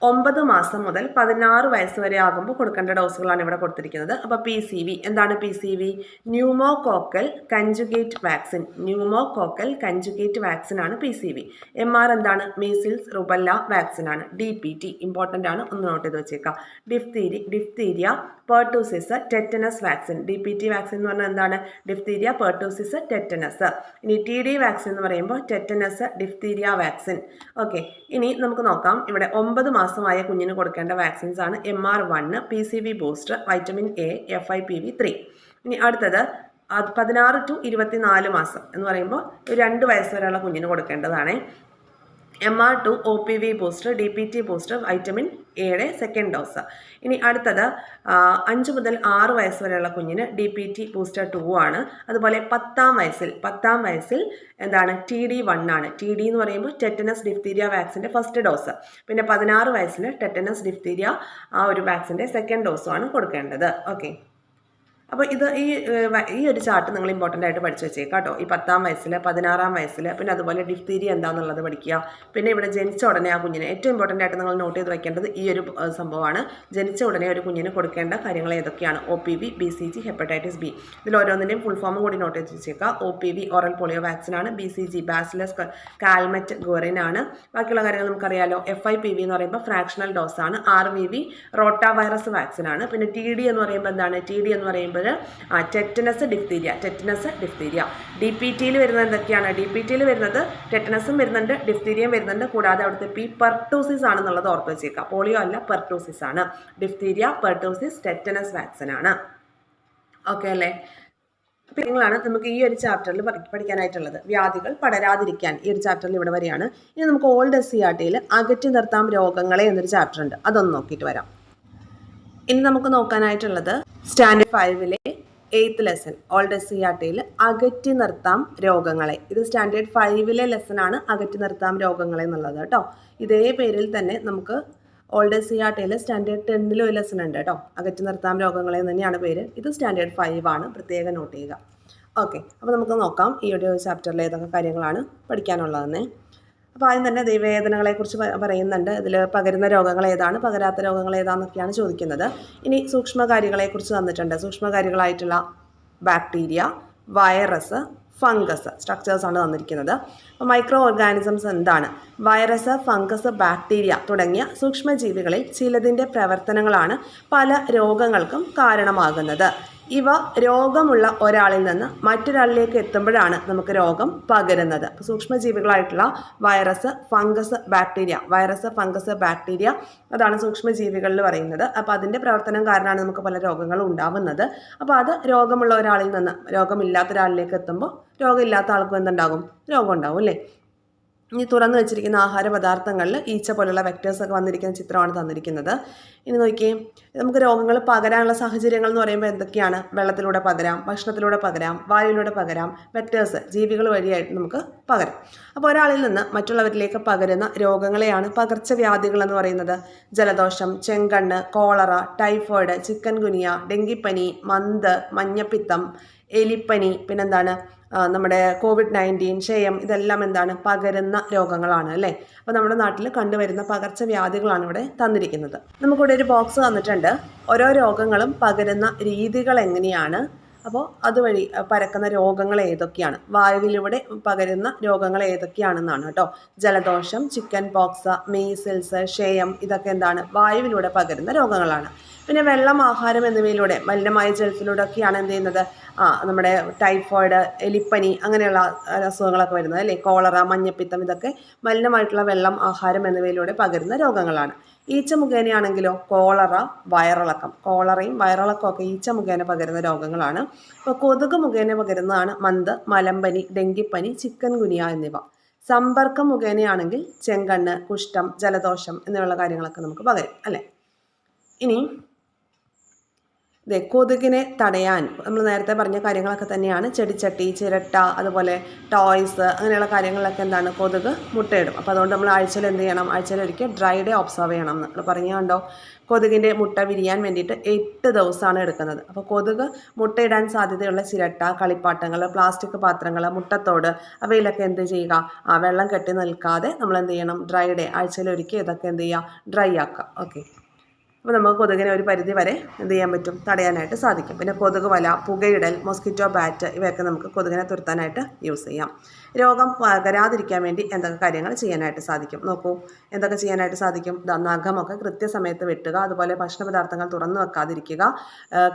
9 മാസം മുതൽ 16 വയസ്സ് വരെ ആകുമ്പോൾ കൊടുക്കേണ്ട ഡോസുകളാണ് ഇവിടെ കൊടുത്തിരിക്കുന്നത്. അപ്പോൾ PCV എന്താണ്, PCV pneumococcal conjugate vaccine. Pneumococcal conjugate vaccine ആണ് PCV. MR എന്താണ്, മീസിൽസ് റുബല്ല വാക്സിൻ ആണ്. DPT ഇമ്പോർട്ടൻ്റ് ആണ്, ഒന്ന് നോട്ട് ചെയ്ത് വെച്ചേക്കാം. Diphtheria pertussis tetanus vaccine. DPT vaccine എന്ന് പറഞ്ഞാൽ എന്താണ്, ഡിഫ്തീരിയ പെർട്ടൂസിസ് ടെറ്റനസ്. ഇനി TD വാക്സിൻ എന്ന് പറയുമ്പോൾ ടെറ്റനസ് ഡിഫ്തീരിയ വാക്സിൻ. ഓക്കെ, ഇനി നമുക്ക് നോക്കാം. ഇവിടെ 9 മാസമായ കുഞ്ഞിന് കൊടുക്കേണ്ട വാക്സിൻസ് ആണ് MR1, PCV booster, vitamin A, FIPV 3. ഇനി അടുത്തത് 16 to 24 മാസം എന്ന് പറയുമ്പോൾ 2 വയസ്സ് വരെയുള്ള കുഞ്ഞിന് കൊടുക്കേണ്ടതാണ് MR2, OPV booster, DPT booster, vitamin എയുടെ സെക്കൻഡ് ഡോസ്. ഇനി അടുത്തത് 5 മുതൽ 6 വയസ്സ് വരെയുള്ള കുഞ്ഞിന് DPT ബൂസ്റ്റർ 2 ആണ്. അതുപോലെ 10ാം വയസ്സിൽ എന്താണ്, TD1 ആണ്. TD എന്ന് പറയുമ്പോൾ ടെറ്റനസ് ഡിഫ്തീരിയ വാക്സിൻ്റെ ഫസ്റ്റ് ഡോസ്. പിന്നെ 16 വയസ്സിൽ ടെറ്റനസ് ഡിഫ്തീരിയ ആ ഒരു വാക്സിൻ്റെ സെക്കൻഡ് ഡോസുമാണ് കൊടുക്കേണ്ടത്. ഓക്കെ, അപ്പോൾ ഈ ഒരു ചാർട്ട് നിങ്ങൾ ഇമ്പോർട്ടൻ്റ് ആയിട്ട് പഠിച്ചു വെച്ചേക്കാം കേട്ടോ. ഈ 10ാം വയസ്സിൽ, 16ാം വയസ്സിൽ, പിന്നെ അതുപോലെ ഡിഫ്തീരിയ എന്താണെന്നുള്ളത് പഠിക്കുക. പിന്നെ ഇവിടെ ജനിച്ച ഉടനെ ആ കുഞ്ഞിന് ഏറ്റവും ഇമ്പോർട്ടൻ്റ് ആയിട്ട് നിങ്ങൾ നോട്ട് ചെയ്ത് വെക്കേണ്ടത് ഈ ഒരു സംഭവമാണ്. ജനിച്ച ഉടനെ ഒരു കുഞ്ഞിന് കൊടുക്കേണ്ട കാര്യങ്ങൾ ഏതൊക്കെയാണ്? OPV, BCG, hepatitis B. ഇതിൽ ഓരോന്നിൻ്റെയും ഫുൾ ഫോം കൂടി നോട്ട് ചെയ്ത് വെച്ചേക്കാം. OPV ഓറൽ പോളിയോ വാക്സിനാണ്. BCG ബാസിലസ് കാൽമെറ്റ് ഗ്വറിൻ ആണ്. ബാക്കിയുള്ള കാര്യങ്ങൾ നമുക്കറിയാലോ. FIPV എന്ന് പറയുമ്പോൾ ഫ്രാക്ഷണൽ ഡോസ് ആണ്. RVV റോട്ടാ വൈറസ് വാക്സിനാണ്. പിന്നെ TD എന്ന് പറയുമ്പോൾ എന്താണ്, TD എന്ന് പറയുമ്പോൾ ടെറ്റനസ് ഡിഫ്തീരിയ. DPTയിൽ വരുന്നത് എന്തൊക്കെയാണ്? DPTയിൽ വരുന്നത് ടെറ്റനസും വരുന്നുണ്ട്, ഡിഫ്തീരിയയും വരുന്നുണ്ട്. കൂടാതെ അവിടുത്തെ P പെർട്ടൂസിസ് ആണെന്നുള്ളത് ഓർത്ത് വെച്ചേക്കാം. പോളിയോ അല്ല, പെർട്ടൂസിസ് ആണ്. ഡിഫ്തീരിയ, പെർട്ടൂസിസ്, ടെറ്റനസ് വാക്സിൻ ആണ്. ഓക്കെ അല്ലേ? അപ്പോൾ നിങ്ങളാണ് നമുക്ക് ഈ ഒരു ചാപ്റ്ററിൽ പഠിക്കാനായിട്ടുള്ളത്. വ്യാധികൾ പടരാതിരിക്കാൻ ഈ ഒരു ചാപ്റ്ററിൽ ഇവിടെ വരെയാണ്. ഇനി നമുക്ക് ഓൾഡ് SCERTയിൽ അകറ്റി നിർത്താം രോഗങ്ങളെ എന്നൊരു ചാപ്റ്റർ ഉണ്ട്. അതൊന്ന് നോക്കിയിട്ട് വരാം. ഇനി നമുക്ക് നോക്കാനായിട്ടുള്ളത് സ്റ്റാൻഡേർഡ് 5ലെ 8th ലെസൺ ഓൾഡ് SCERTയിൽ അകറ്റി നിർത്താം രോഗങ്ങളെ. ഇത് സ്റ്റാൻഡേർഡ് 5ലെ ലെസണാണ് അകറ്റി നിർത്താം രോഗങ്ങളെ എന്നുള്ളത് കേട്ടോ. ഇതേ പേരിൽ തന്നെ നമുക്ക് ഓൾഡ് SCERTയിൽ സ്റ്റാൻഡേർഡ് 10ലും ഒരു ലെസൺ ഉണ്ട് കേട്ടോ. അകറ്റി നിർത്താം രോഗങ്ങളെ തന്നെയാണ് പേര്. ഇത് സ്റ്റാൻഡേർഡ് 5 ആണ്, പ്രത്യേകം നോട്ട് ചെയ്യുക. ഓക്കെ, അപ്പോൾ നമുക്ക് നോക്കാം ഈ ഒരു ചാപ്റ്ററിൽ ഏതൊക്കെ കാര്യങ്ങളാണ് പഠിക്കാനുള്ളതെന്ന്. അപ്പോൾ ആദ്യം തന്നെ വേദനകളെക്കുറിച്ച് പറയുന്നുണ്ട്. ഇതിൽ പകരുന്ന രോഗങ്ങൾ ഏതാണ്, പകരാത്ത രോഗങ്ങൾ ഏതാണെന്നൊക്കെയാണ് ചോദിക്കുന്നത്. ഇനി സൂക്ഷ്മകാരികളെക്കുറിച്ച് തന്നിട്ടുണ്ട്. സൂക്ഷ്മകാരികളായിട്ടുള്ള ബാക്ടീരിയ, വൈറസ്, ഫംഗസ് സ്ട്രക്ചേഴ്സാണ് തന്നിരിക്കുന്നത്. അപ്പോൾ മൈക്രോ ഓർഗാനിസംസ് എന്താണ്? വൈറസ്, ഫംഗസ്, ബാക്ടീരിയ തുടങ്ങിയ സൂക്ഷ്മജീവികളിൽ ചിലതിൻ്റെ പ്രവർത്തനങ്ങളാണ് പല രോഗങ്ങൾക്കും കാരണമാകുന്നത്. ഇവ രോഗമുള്ള ഒരാളിൽ നിന്ന് മറ്റൊരാളിലേക്ക് എത്തുമ്പോഴാണ് നമുക്ക് രോഗം പകരുന്നത്. സൂക്ഷ്മജീവികളായിട്ടുള്ള virus, fungus, bacteria, virus, fungus, bacteria അതാണ് സൂക്ഷ്മജീവികളിൽ പറയുന്നത്. അപ്പോൾ അതിൻ്റെ പ്രവർത്തനം കാരണമാണ് നമുക്ക് പല രോഗങ്ങളും ഉണ്ടാവുന്നത്. അപ്പോൾ അത് രോഗമുള്ള ഒരാളിൽ നിന്ന് രോഗമില്ലാത്ത ഒരാളിലേക്ക് എത്തുമ്പോൾ രോഗമില്ലാത്ത ആൾക്കും എന്തുണ്ടാകും? രോഗം ഉണ്ടാവും അല്ലേ? ഇനി തുറന്നു വെച്ചിരിക്കുന്ന ആഹാര പദാർത്ഥങ്ങളിൽ ഈച്ച പോലുള്ള വെക്ടേഴ്സൊക്കെ വന്നിരിക്കുന്ന ചിത്രമാണ് തന്നിരിക്കുന്നത്. ഇനി നോക്കിയേ, നമുക്ക് രോഗങ്ങൾ പകരാനുള്ള സാഹചര്യങ്ങൾ എന്ന് പറയുമ്പോൾ എന്തൊക്കെയാണ്? വെള്ളത്തിലൂടെ പകരാം, ഭക്ഷണത്തിലൂടെ പകരാം, വായുവിലൂടെ പകരാം, വെക്ടേഴ്സ് ജീവികൾ വഴിയായിട്ട് നമുക്ക് പകരാം. അപ്പോൾ ഒരാളിൽ നിന്ന് മറ്റുള്ളവരിലേക്ക് പകരുന്ന രോഗങ്ങളെയാണ് പകർച്ചവ്യാധികൾ എന്ന് പറയുന്നത്. ജലദോഷം, ചെങ്കണ്ണ്, കോളറ, ടൈഫോയിഡ്, ചിക്കൻ ഗുനിയ, ഡെങ്കിപ്പനി, മന്ത്, മഞ്ഞപ്പിത്തം, എലിപ്പനി, പിന്നെന്താണ് നമ്മുടെ COVID-19, ക്ഷയം, ഇതെല്ലാം എന്താണ്? പകരുന്ന രോഗങ്ങളാണ് അല്ലേ? അപ്പോൾ നമ്മുടെ നാട്ടിൽ കണ്ടുവരുന്ന പകർച്ചവ്യാധികളാണ് ഇവിടെ തന്നിരിക്കുന്നത്. നമുക്കിവിടെ ഒരു ബോക്സ് തന്നിട്ടുണ്ട്. ഓരോ രോഗങ്ങളും പകരുന്ന രീതികൾ എങ്ങനെയാണ്, അപ്പോൾ അതുവഴി പരക്കുന്ന രോഗങ്ങൾ ഏതൊക്കെയാണ്, വായുവിലൂടെ പകരുന്ന രോഗങ്ങൾ ഏതൊക്കെയാണെന്നാണ് കേട്ടോ. ജലദോഷം, ചിക്കൻ പോക്സ്, മീസിൽസ്, ക്ഷയം ഇതൊക്കെ എന്താണ്? വായുവിലൂടെ പകരുന്ന രോഗങ്ങളാണ്. പിന്നെ വെള്ളം, ആഹാരം എന്നിവയിലൂടെ മലിനമായ ജലത്തിലൂടെ ഒക്കെയാണ് എന്ത് ചെയ്യുന്നത്? നമ്മുടെ ടൈഫോയിഡ്, എലിപ്പനി അങ്ങനെയുള്ള അസുഖങ്ങളൊക്കെ വരുന്നത് അല്ലേ? കോളറ, മഞ്ഞപ്പിത്തം ഇതൊക്കെ മലിനമായിട്ടുള്ള വെള്ളം, ആഹാരം എന്നിവയിലൂടെ പകരുന്ന രോഗങ്ങളാണ്. ഈച്ച മുഖേനയാണെങ്കിലോ കോളറ, വയറിളക്കം, കോളറയും വയറിളക്കവും ഒക്കെ ഈച്ച മുഖേന പകരുന്ന രോഗങ്ങളാണ്. ഇപ്പോൾ കൊതുക് മുഖേന പകരുന്നതാണ് മന്ത്, മലമ്പനി, ഡെങ്കിപ്പനി, ചിക്കൻ ഗുനിയ എന്നിവ. സമ്പർക്കം മുഖേനയാണെങ്കിൽ ചെങ്കണ്ണ്, കുഷ്ഠം, ജലദോഷം എന്നിവയുള്ള കാര്യങ്ങളൊക്കെ നമുക്ക് പകരും അല്ലേ? ഇനി കൊതുകിനെ തടയാൻ നമ്മൾ നേരത്തെ പറഞ്ഞ കാര്യങ്ങളൊക്കെ തന്നെയാണ്. ചെടിച്ചട്ടി, ചിരട്ട, അതുപോലെ ടോയ്സ് അങ്ങനെയുള്ള കാര്യങ്ങളിലൊക്കെ എന്താണ്? കൊതുക് മുട്ടയിടും. അപ്പോൾ അതുകൊണ്ട് നമ്മൾ ആഴ്ചയിൽ എന്ത് ചെയ്യണം? ആഴ്ചയിൽ ഒരിക്കൽ ഡ്രൈ ഡേ ഒബ്സർവ് ചെയ്യണം എന്ന് പറഞ്ഞുകൊണ്ടോ. കൊതുകിൻ്റെ മുട്ട വിരിയാൻ വേണ്ടിയിട്ട് 8 ദിവസമാണ് എടുക്കുന്നത്. അപ്പോൾ കൊതുക് മുട്ടയിടാൻ സാധ്യതയുള്ള ചിരട്ട, കളിപ്പാട്ടങ്ങൾ, പ്ലാസ്റ്റിക് പാത്രങ്ങൾ, മുട്ടത്തോട് അവയിലൊക്കെ എന്ത് ചെയ്യുക? വെള്ളം കെട്ടി നിൽക്കാതെ നമ്മൾ എന്ത് ചെയ്യണം? ഡ്രൈ ഡേ ആഴ്ചയിൽ ഒരിക്കൽ ഇതൊക്കെ എന്ത് ചെയ്യുക? ഡ്രൈ ആക്കുക. ഓക്കെ, അപ്പോൾ നമുക്ക് കൊതുകിനെ ഒരു പരിധി വരെ എന്ത് ചെയ്യാൻ പറ്റും? തടയാനായിട്ട് സാധിക്കും. പിന്നെ കൊതുക് വല, പുകയിടൽ, മോസ്കിറ്റോ ബാറ്റ് ഇവയൊക്കെ നമുക്ക് കൊതുകിനെ തുരത്താനായിട്ട് യൂസ് ചെയ്യാം. രോഗം പകരാതിരിക്കാൻ വേണ്ടി എന്തൊക്കെ കാര്യങ്ങൾ ചെയ്യാനായിട്ട് സാധിക്കും? നോക്കൂ, എന്തൊക്കെ ചെയ്യാനായിട്ട് സാധിക്കും? നഖമൊക്കെ കൃത്യസമയത്ത് വെട്ടുക, അതുപോലെ ഭക്ഷണ പദാർത്ഥങ്ങൾ തുറന്നു വെക്കാതിരിക്കുക,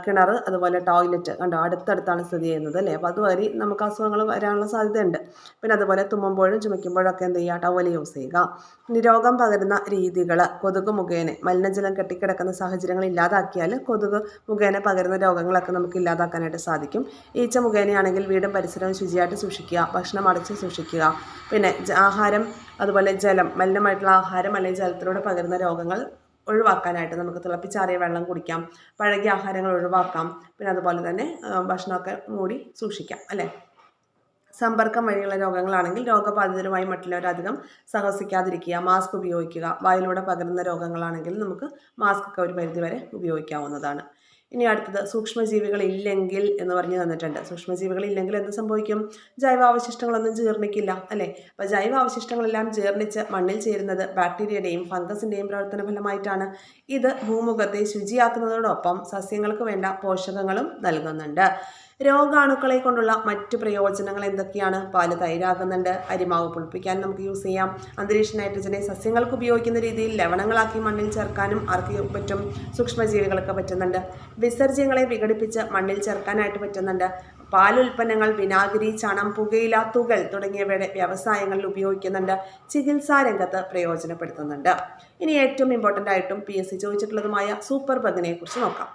കിണർ, അതുപോലെ ടോയ്ലറ്റ് കണ്ടോ അടുത്തടുത്താണ് സ്ഥിതി ചെയ്യുന്നത് അല്ലേ? അപ്പോൾ അതുവഴി നമുക്ക് അസുഖങ്ങൾ വരാനുള്ള സാധ്യതയുണ്ട്. പിന്നെ അതുപോലെ തുമ്മുമ്പോഴും ചുമയ്ക്കുമ്പോഴും ഒക്കെ എന്ത് ചെയ്യുക? ടവൽ യൂസ് ചെയ്യുക. ഇനി രോഗം പകരുന്ന രീതികൾ, കൊതുക് മുഖേന മലിനജലം കെട്ടിക്കിടക്കുന്ന സാഹചര്യങ്ങൾ ഇല്ലാതാക്കിയാൽ കൊതുക് മുഖേന പകരുന്ന രോഗങ്ങളൊക്കെ നമുക്ക് ഇല്ലാതാക്കാനായിട്ട് സാധിക്കും. ഈച്ച മുഖേനയാണെങ്കിൽ വീടും പരിസരവും ശുചിയായിട്ട് സൂക്ഷിക്കുക, ഭക്ഷണം അടച്ച് സൂക്ഷിക്കുക. പിന്നെ ആഹാരം, അതുപോലെ ജലം, മലിനമായിട്ടുള്ള ആഹാരം അല്ലെങ്കിൽ ജലത്തിലൂടെ പകരുന്ന രോഗങ്ങൾ ഒഴിവാക്കാനായിട്ട് നമുക്ക് തിളപ്പിച്ചാറിയ വെള്ളം കുടിക്കാം, പഴകിയ ആഹാരങ്ങൾ ഒഴിവാക്കാം. പിന്നെ അതുപോലെ തന്നെ ഭക്ഷണമൊക്കെ മൂടി സൂക്ഷിക്കാം അല്ലേ? സമ്പർക്കം വഴിയുള്ള രോഗങ്ങളാണെങ്കിൽ രോഗബാധിതരുമായി മറ്റുള്ളവരധികം സഹവസിക്കാതിരിക്കുക, മാസ്ക് ഉപയോഗിക്കുക. വായിലൂടെ പകരുന്ന രോഗങ്ങളാണെങ്കിൽ നമുക്ക് മാസ്ക് ഒക്കെ ഒരു പരിധി വരെ ഉപയോഗിക്കാവുന്നതാണ്. ഇനി അടുത്തത് സൂക്ഷ്മജീവികൾ ഇല്ലെങ്കിൽ എന്ന് പറഞ്ഞ് തന്നിട്ടുണ്ട്. സൂക്ഷ്മജീവികൾ ഇല്ലെങ്കിൽ എന്ത് സംഭവിക്കും? ജൈവാവശിഷ്ടങ്ങളൊന്നും ജീർണിക്കില്ല അല്ലേ? അപ്പോൾ ജൈവാവശിഷ്ടങ്ങളെല്ലാം ജീർണിച്ച് മണ്ണിൽ ചേരുന്നത് ബാക്ടീരിയയുടെയും ഫംഗസിൻ്റെയും പ്രവർത്തന ഫലമായിട്ടാണ്. ഇത് ഭൂമുഖത്തെ ശുചിയാക്കുന്നതോടൊപ്പം സസ്യങ്ങൾക്ക് വേണ്ട പോഷകങ്ങളും നൽകുന്നുണ്ട്. രോഗാണുക്കളെ കൊണ്ടുള്ള മറ്റു പ്രയോജനങ്ങൾ എന്തൊക്കെയാണ്? പാല് തൈരാകുന്നുണ്ട്, അരിമാവ് പുളിപ്പിക്കാൻ നമുക്ക് യൂസ് ചെയ്യാം, അന്തരീക്ഷ നൈട്രജനെ സസ്യങ്ങൾക്ക് ഉപയോഗിക്കുന്ന രീതിയിൽ ലവണങ്ങളാക്കി മണ്ണിൽ ചേർക്കാനും ആർക്ക് പറ്റും? സൂക്ഷ്മജീവികൾക്ക് പറ്റുന്നുണ്ട്. വിസർജ്യങ്ങളെ വിഘടിപ്പിച്ച് മണ്ണിൽ ചേർക്കാനായിട്ട് പറ്റുന്നുണ്ട്. പാലുൽപ്പന്നങ്ങൾ, വിനാഗിരി, ചണം, പുകയില, തുകൽ തുടങ്ങിയവയുടെ വ്യവസായങ്ങളിൽ ഉപയോഗിക്കുന്നുണ്ട്. ചികിത്സാ രംഗത്ത് പ്രയോജനപ്പെടുത്തുന്നുണ്ട്. ഇനി ഏറ്റവും ഇമ്പോർട്ടൻ്റ് ആയിട്ടും PSC ചോദിച്ചിട്ടുള്ളതുമായ സൂപ്പർ ബഗിനെ കുറിച്ച് നോക്കാം.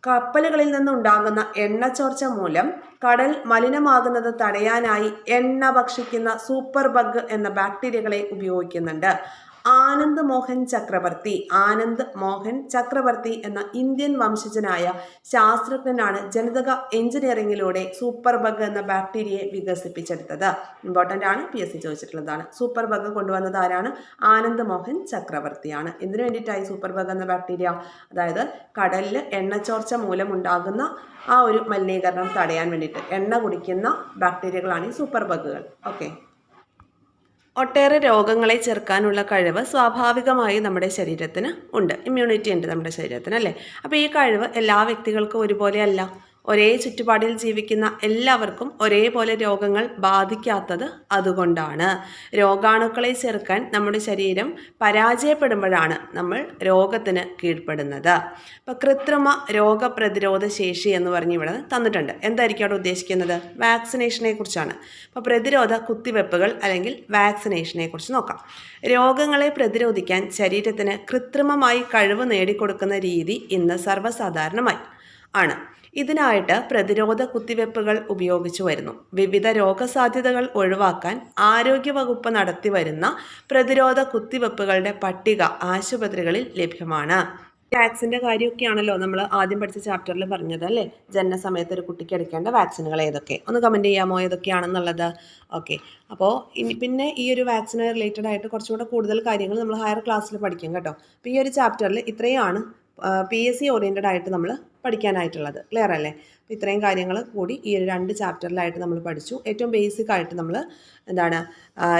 കപ്പലുകളിൽ നിന്നുണ്ടാകുന്ന എണ്ണച്ചോർച്ച മൂലം കടൽ മലിനമാകുന്നത് തടയാനായി എണ്ണ ഭക്ഷിക്കുന്ന സൂപ്പർ ബഗ് എന്ന ബാക്ടീരിയകളെ ഉപയോഗിക്കുന്നുണ്ട്. ആനന്ദ് മോഹൻ ചക്രവർത്തി എന്ന ഇന്ത്യൻ വംശജനായ ശാസ്ത്രജ്ഞനാണ് ജനിതക എഞ്ചിനീയറിംഗിലൂടെ സൂപ്പർ ബഗ് എന്ന ബാക്ടീരിയയെ വികസിപ്പിച്ചെടുത്തത്. ഇമ്പോർട്ടൻ്റ് ആണ്, PSC ചോദിച്ചിട്ടുള്ളതാണ്. സൂപ്പർ ബഗ് കൊണ്ടുവന്നത് ആരാണ്? ആനന്ദ് മോഹൻ ചക്രവർത്തിയാണ്. എന്തിനു വേണ്ടിയിട്ടായി സൂപ്പർ ബഗ് എന്ന ബാക്ടീരിയ? അതായത് കടലിൽ എണ്ണച്ചോർച്ച മൂലമുണ്ടാകുന്ന ആ ഒരു മലിനീകരണം തടയാൻ വേണ്ടിയിട്ട് എണ്ണ കുടിക്കുന്ന ബാക്ടീരിയകളാണ് ഈ സൂപ്പർ ബഗുകൾ. ഓക്കെ. ഒട്ടേറെ രോഗങ്ങളെ ചെറുക്കാനുള്ള കഴിവ് സ്വാഭാവികമായി നമ്മുടെ ശരീരത്തിന് ഉണ്ട്. ഇമ്മ്യൂണിറ്റി ഉണ്ട് നമ്മുടെ ശരീരത്തിന്, അല്ലേ? അപ്പോൾ ഈ കഴിവ് എല്ലാ വ്യക്തികൾക്കും ഒരുപോലെയല്ല. ഒരേ ചുറ്റുപാടിൽ ജീവിക്കുന്ന എല്ലാവർക്കും ഒരേപോലെ രോഗങ്ങൾ ബാധിക്കാത്തത് അതുകൊണ്ടാണ്. രോഗാണുക്കളെ ചെറുക്കാൻ നമ്മുടെ ശരീരം പരാജയപ്പെടുമ്പോഴാണ് നമ്മൾ രോഗത്തിന് കീഴ്പ്പെടുന്നത്. അപ്പോൾ കൃത്രിമ രോഗപ്രതിരോധ ശേഷി എന്ന് പറഞ്ഞ് ഇവിടെ തന്നിട്ടുണ്ട്. എന്തായിരിക്കും അവിടെ ഉദ്ദേശിക്കുന്നത്? വാക്സിനേഷനെ കുറിച്ചാണ്. അപ്പോൾ പ്രതിരോധ കുത്തിവെപ്പുകൾ അല്ലെങ്കിൽ വാക്സിനേഷനെ കുറിച്ച് നോക്കാം. രോഗങ്ങളെ പ്രതിരോധിക്കാൻ ശരീരത്തിന് കൃത്രിമമായി കഴിവ് നേടിക്കൊടുക്കുന്ന രീതി ഇന്ന് സർവ്വസാധാരണമായി ആണ്. ഇതിനായിട്ട് പ്രതിരോധ കുത്തിവെപ്പുകൾ ഉപയോഗിച്ചു വരുന്നു. വിവിധ രോഗസാധ്യതകൾ ഒഴിവാക്കാൻ ആരോഗ്യവകുപ്പ് നടത്തി വരുന്ന പ്രതിരോധ കുത്തിവെപ്പുകളുടെ പട്ടിക ആശുപത്രികളിൽ ലഭ്യമാണ്. വാക്സിൻ്റെ കാര്യമൊക്കെയാണല്ലോ നമ്മൾ ആദ്യം പഠിച്ച ചാപ്റ്ററിൽ പറഞ്ഞത്, അല്ലേ? ജനന സമയത്ത് ഒരു കുട്ടിക്ക് എടുക്കേണ്ട വാക്സിനുകൾ ഏതൊക്കെ? ഒന്ന് കമൻറ്റ് ചെയ്യാമോ ഏതൊക്കെയാണെന്നുള്ളത്? ഓക്കെ. അപ്പോൾ പിന്നെ ഈ ഒരു വാക്സിന് റിലേറ്റഡ് ആയിട്ട് കുറച്ചുകൂടെ കൂടുതൽ കാര്യങ്ങൾ നമ്മൾ ഹയർ ക്ലാസ്സിൽ പഠിക്കും കേട്ടോ. അപ്പോൾ ഈ ഒരു ചാപ്റ്ററിൽ ഇത്രയാണ് PSC ഓറിയൻറ്റഡ് ആയിട്ട് നമ്മൾ പഠിക്കാനായിട്ടുള്ളത്. ക്ലിയർ അല്ലേ? അപ്പോൾ ഇത്രയും കാര്യങ്ങൾ കൂടി ഈ ഒരു 2 ചാപ്റ്ററിലായിട്ട് നമ്മൾ പഠിച്ചു. ഏറ്റവും ബേസിക് ആയിട്ട് നമ്മൾ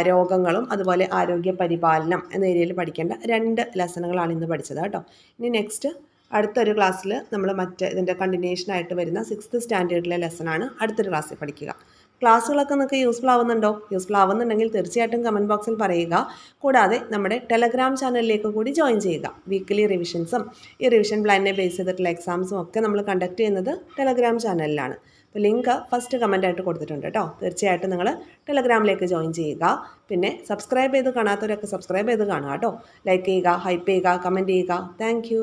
രോഗങ്ങളും അതുപോലെ ആരോഗ്യ പരിപാലനം എന്ന ഏരിയയിൽ പഠിക്കേണ്ട 2 ലെസണുകളാണ് ഇന്ന് പഠിച്ചത് കേട്ടോ. ഇനി നെക്സ്റ്റ് അടുത്തൊരു ക്ലാസ്സിൽ നമ്മൾ ഇതിൻ്റെ കണ്ടിന്യൂഷനായിട്ട് വരുന്ന 6th സ്റ്റാൻഡേർഡിലെ ലെസണാണ് അടുത്തൊരു ക്ലാസ്സിൽ പഠിക്കുക. ക്ലാസ്സുകളൊക്കെ നിങ്ങൾക്ക് യൂസ്ഫുൾ ആവുന്നുണ്ടോ? യൂസ്ഫുൾ ആവുന്നുണ്ടെങ്കിൽ തീർച്ചയായിട്ടും കമൻറ്റ് ബോക്സിൽ പറയുക. കൂടാതെ നമ്മുടെ ടെലഗ്രാം ചാനലിലേക്ക് കൂടി ജോയിൻ ചെയ്യുക. വീക്കിലി റിവിഷൻസും ഈ റിവിഷൻ പ്ലാനിനെ ബേസ് ചെയ്തിട്ടുള്ള എക്സാംസും ഒക്കെ നമ്മൾ കണ്ടക്ട് ചെയ്യുന്നത് ടെലഗ്രാം ചാനലിലാണ്. അപ്പോൾ ലിങ്ക് ഫസ്റ്റ് കമൻറ്റായിട്ട് കൊടുത്തിട്ടുണ്ട് കേട്ടോ. തീർച്ചയായിട്ടും നിങ്ങൾ ടെലഗ്രാമിലേക്ക് ജോയിൻ ചെയ്യുക. പിന്നെ സബ്സ്ക്രൈബ് ചെയ്ത് കാണാത്തവരൊക്കെ സബ്സ്ക്രൈബ് ചെയ്ത് കാണുക കേട്ടോ. ലൈക്ക് ചെയ്യുക, ഹൈപ്പ് ചെയ്യുക, കമൻറ്റ് ചെയ്യുക. താങ്ക്